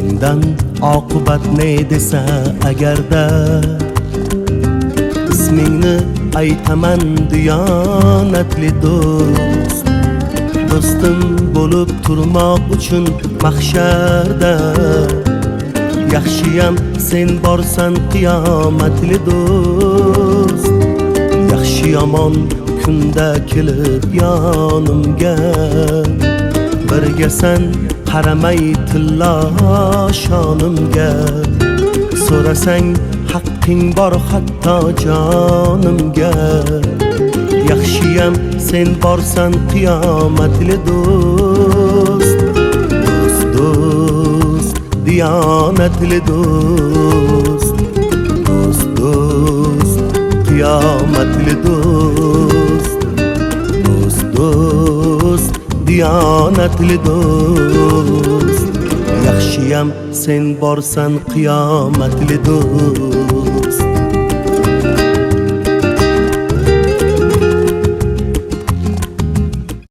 sendan oqibat ne desa agarda ismingni aytaman diyonatli do'st. Do'stim bo'lib turmoq uchun mahsharda yaxshiyam sen borsan qiyomatli do'st. Yaxshi yomon kunda kelib yonimga birgasan qaramay tillo shonimga. So'rasang haqqing bor hatto jonimga. Yaxshiyam sen borsan qiyomatli do'st. Do'st do'st diyonatli do'st. Do'st do'st qiyomatli do'st. Do'st do'st diyonatli do'st. Yaxshiyam sen borsan qiyomatli do'st.